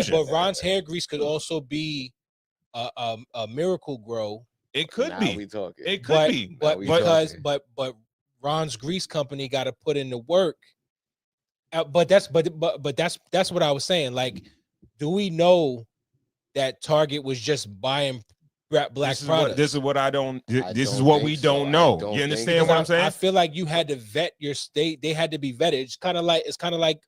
confusion. But Ron's hair grease could also be a Miracle Grow. It could be. We talking. It could be. But Ron's grease company got to put in the work. But that's what I was saying. Like, do we know that Target was just buying black products? This is what I don't. This is what we don't know. You understand what I'm saying? I feel like you had to vet your state. They had to be vetted. It's kind of like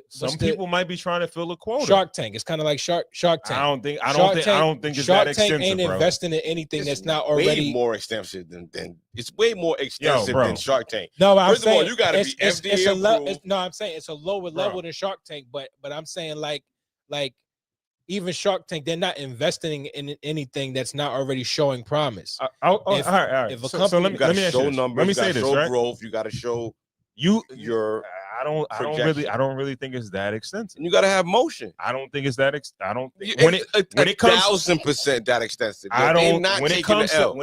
some people might be trying to fill a quota. Shark Tank. It's kind of like Shark Tank. I don't think it's Shark that Tank extensive, ain't investing in anything that's not already way more extensive than it's way more extensive than Shark Tank. No, I'm First saying of all, you got to be FDA approved. No, I'm saying it's a lower level than Shark Tank, but I'm saying like even Shark Tank, they're not investing in anything that's not already showing promise. All right. If a company, you got to show numbers. Let me say this, right? Growth. You got to show your. I don't really think it's that extensive. And you got to have motion. I don't think it's that. I don't think when it comes 1,000% that extensive. I don't. When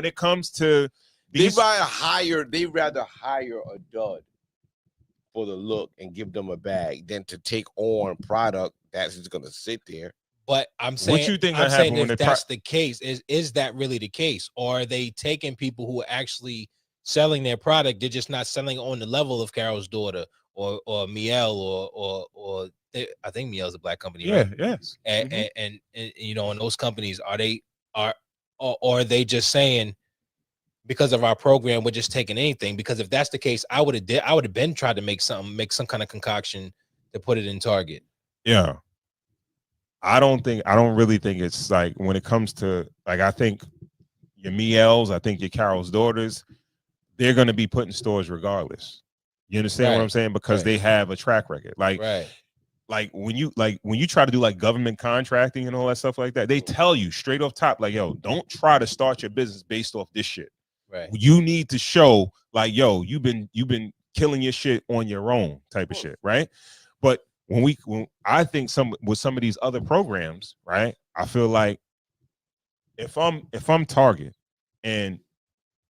it comes to these, they rather hire a dud for the look and give them a bag than to take on product that's just going to sit there. But I'm saying, what you think I'm saying if that's the case, is that really the case? Or are they taking people who are actually selling their product? They're just not selling on the level of Carol's Daughter or Miel or I think Miel's a black company, right? Yes. And you know, in those companies, are they just saying because of our program we're just taking anything? Because if that's the case, I would have been tried to make some kind of concoction to put it in Target. Yeah. I don't really think it's like when it comes to like, I think your Miels, I think your Carol's Daughters, they're going to be put in stores regardless. You understand what I'm saying? Because they have a track record. Like when you try to do like government contracting and all that stuff like that, they tell you straight off top, like, yo, don't try to start your business based off this shit. Right. You need to show like, yo, you've been killing your shit on your own type of shit, right? But when I think some of these other programs, right? I feel like if I'm Target and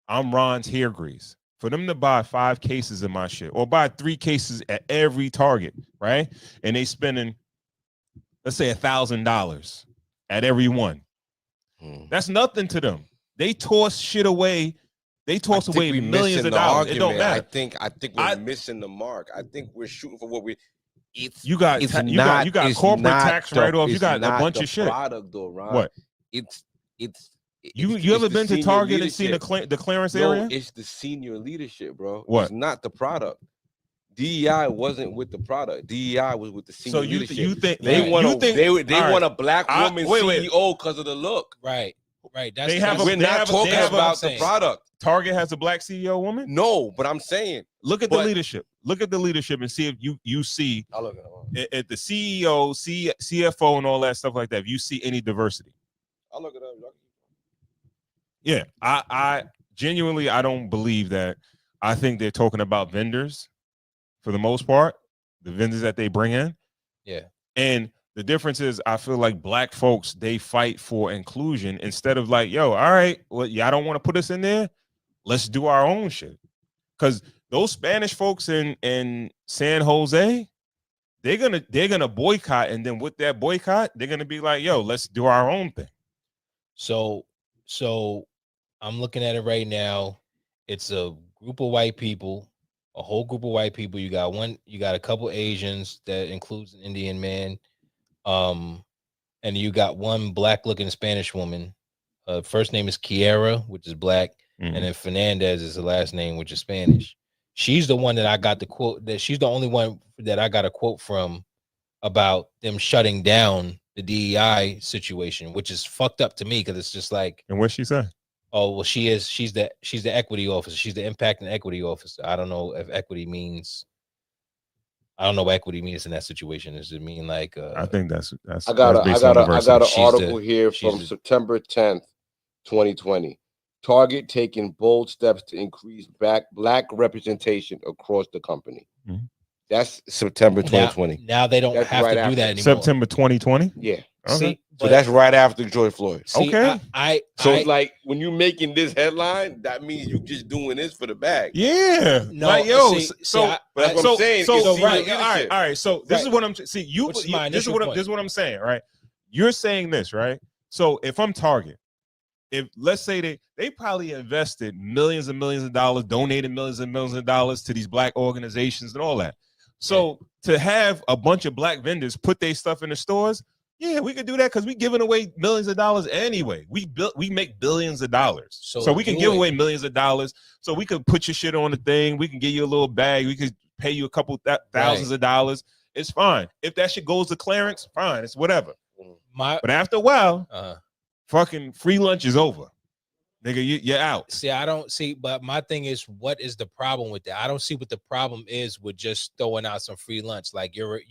I'm Ron's hair grease, for them to buy 5 cases of my shit or buy 3 cases at every Target, right? And they spending, let's say $1,000 at every one. That's nothing to them. They toss shit away. They toss away millions of dollars. It don't matter. I think we're missing the mark. I think we're shooting for what we. You got corporate tax write-off. You got a bunch of shit. Product though, Ron. What? You ever been to Target and seen the clearance area? No, it's the senior leadership, bro. What? It's not the product. DEI wasn't with the product. DEI was with the senior leadership. You think they want a black woman CEO because of the look? Right. We're not talking about the product. Target has a black CEO woman? No, but I'm saying look at the leadership. Look at the leadership and see if you see at the CEO, CFO, and all that stuff like that. If you see any diversity, I'll look it up. Yeah, I genuinely I don't believe that. I think they're talking about vendors for the most part, the vendors that they bring in. Yeah, and the difference is I feel like black folks, they fight for inclusion instead of like, yo, all right, well, y'all don't want to put us in there. Let's do our own shit. Because those Spanish folks in San Jose, they're gonna boycott, and then with that boycott, they're gonna be like, yo, let's do our own thing. So I'm looking at it right now. It's a group of white people, a whole group of white people. You got a couple Asians that includes an Indian man. And you got one black looking Spanish woman. First name is Kiera, which is black. And then Fernandez is the last name, which is Spanish. She's the one that I got the quote that she's the only one that I got a quote from about them shutting down the DEI situation, which is fucked up to me because it's just like. And what'd she say? Oh, well, she's the equity officer. She's the impact and equity officer. I don't know if equity means. I don't know what equity means in that situation. Does it mean like? I think that's. I got an article here from September 10th, 2020. Target taking bold steps to increase black representation across the company. That's September 2020. Now they don't have to do that anymore. September 2020? Yeah. See, so that's right after George Floyd. See, okay. It's like when you making this headline, that means you just doing this for the bag. Yeah. No, like, yo, but that's what I'm saying. So right. All right. So this is what I'm this is what I'm saying, right? You're saying this, right? So if I'm Target, if let's say they probably invested millions and millions of dollars, donated millions and millions of dollars to these black organizations and all that. So to have a bunch of black vendors put their stuff in the stores, yeah, we could do that because we giving away millions of dollars anyway. We make billions of dollars, so we can give away millions of dollars. So we could put your shit on the thing. We can give you a little bag. We could pay you a couple thousands of dollars. It's fine. If that shit goes to clearance, fine. It's whatever. But after a while, fucking free lunch is over. Nigga, you're out. See, I don't see, but my thing is, what is the problem with that? I don't see what the problem is with just throwing out some free lunch. Like you're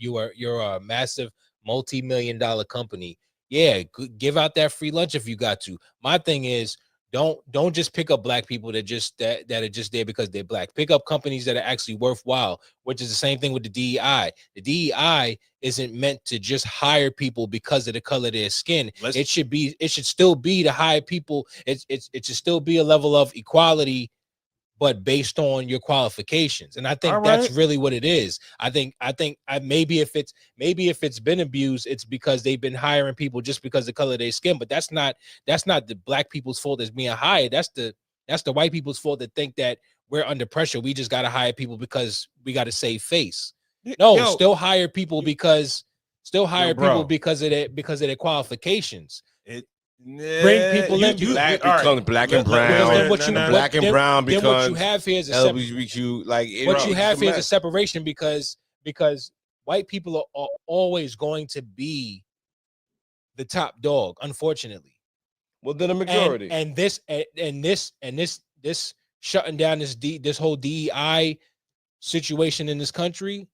a massive multi-million-dollar company. Yeah, give out that free lunch if you got to. My thing is, don't just pick up black people that are just there because they're black. Pick up companies that are actually worthwhile, which is the same thing with the DEI. The DEI isn't meant to just hire people because of the color of their skin. It should still be to hire people. It should still be a level of equality, but based on your qualifications. And I think that's really what it is. I think maybe if it's been abused, it's because they've been hiring people just because of the color of their skin. But that's not the black people's fault that's being hired. That's the white people's fault that think that we're under pressure. We just got to hire people because we got to save face. No, still hire people because of their qualifications. Bring people in. Black and brown. Black and brown becomes what you have here is LGBTQ. Like what you have here is a separation because white people are always going to be the top dog, unfortunately. Well, then a majority. And this shutting down this whole DEI situation in this country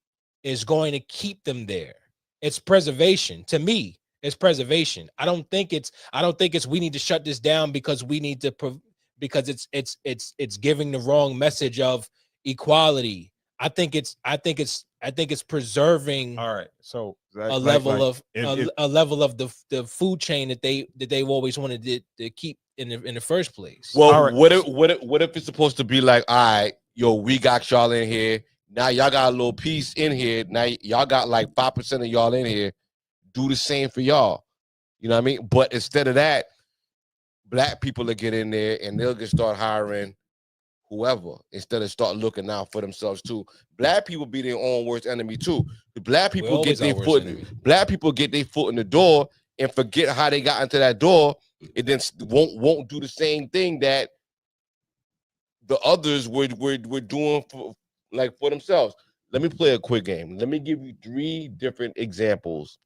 is going to keep them there. It's preservation to me. It's preservation. I don't think it's we need to shut this down because we need to because it's giving the wrong message of equality. I think it's preserving. All right. So a level of the food chain that they've always wanted to keep in the first place. Well, right. What if it's supposed to be like, all right, yo, we got y'all in here. Now y'all got a little piece in here. Now y'all got like 5% of y'all in here. Do the same for y'all. You know what I mean? But instead of that, black people will get in there and they'll just start hiring whoever instead of start looking out for themselves too. Black people be their own worst enemy too. The black people get their foot in the door and forget how they got into that door, and then won't do the same thing that the others were doing for themselves. Let me play a quick game. Let me give you 3 different examples,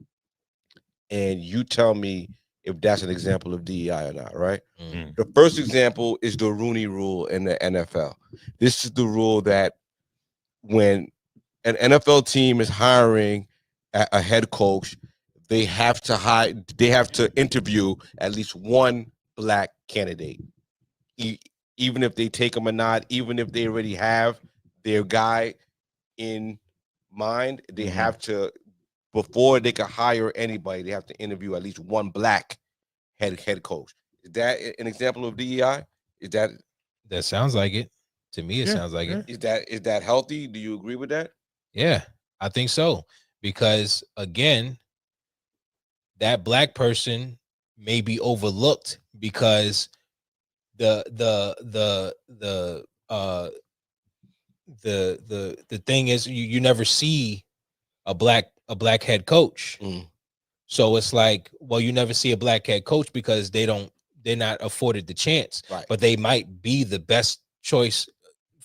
and you tell me if that's an example of DEI or not, right? Mm-hmm. The first example is the Rooney Rule in the NFL. This is the rule that when an NFL team is hiring a head coach, they have to interview at least one black candidate. Even if they take them or not, even if they already have their guy in mind, they have to, before they can hire anybody, they have to interview at least one black head coach. Is that an example of DEI? That sounds like it. To me, it sounds like it. Is that healthy? Do you agree with that? Yeah, I think so. Because again, that black person may be overlooked because the thing is you never see a black head coach. So it's like, well, you never see a black head coach because they're not afforded the chance, right? But they might be the best choice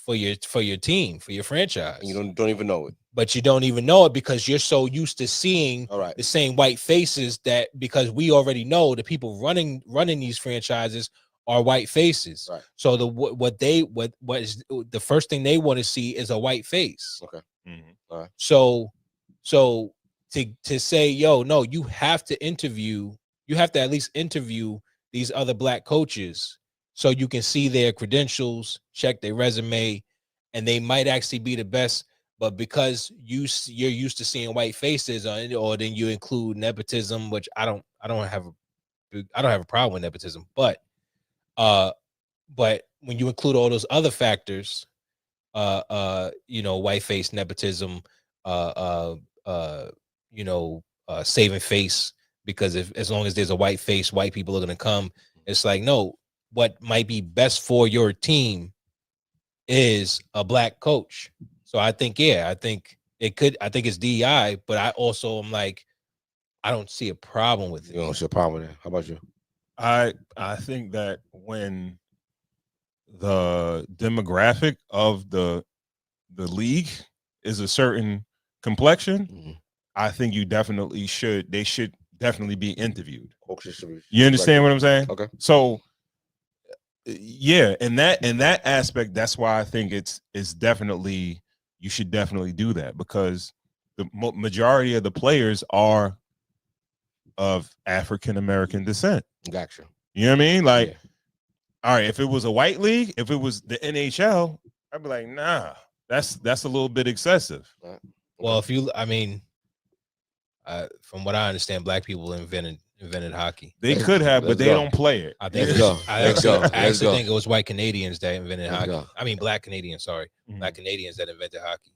for your team, for your franchise. And you don't even know it. But you don't even know it because you're so used to seeing the same white faces that, because we already know the people running these franchises are white faces. Right. So what is the first thing they want to see is a white face. Okay. Mm-hmm. All right. So to say, yo, no, you have to at least interview these other black coaches so you can see their credentials, check their resume, and they might actually be the best. But because you're used to seeing white faces, or then you include nepotism, which I I don't have a problem with nepotism, but when you include all those other factors, white face nepotism, saving face, because as long as there's a white face, white people are going to come. It's like, no, what might be best for your team is a black coach. So I think it's DEI, but I also am like, I don't see a problem with it. You don't see a problem with it. How about you? I think that when the demographic of the league is a certain complexion, I think they should definitely be interviewed. You understand what I'm saying? Okay. So yeah, in that aspect, that's why I think it's definitely, you should definitely do that, because the majority of the players are of African American descent. Gotcha. You know what I mean? Like, all right, if it was a white league, if it was the NHL, I'd be like, nah, that's a little bit excessive. Right. Okay. Well, from what I understand, black people invented hockey. They could have, but they don't play it. I think I actually think it was white Canadians that invented hockey. I mean, black Canadians. Sorry, black Canadians that invented hockey.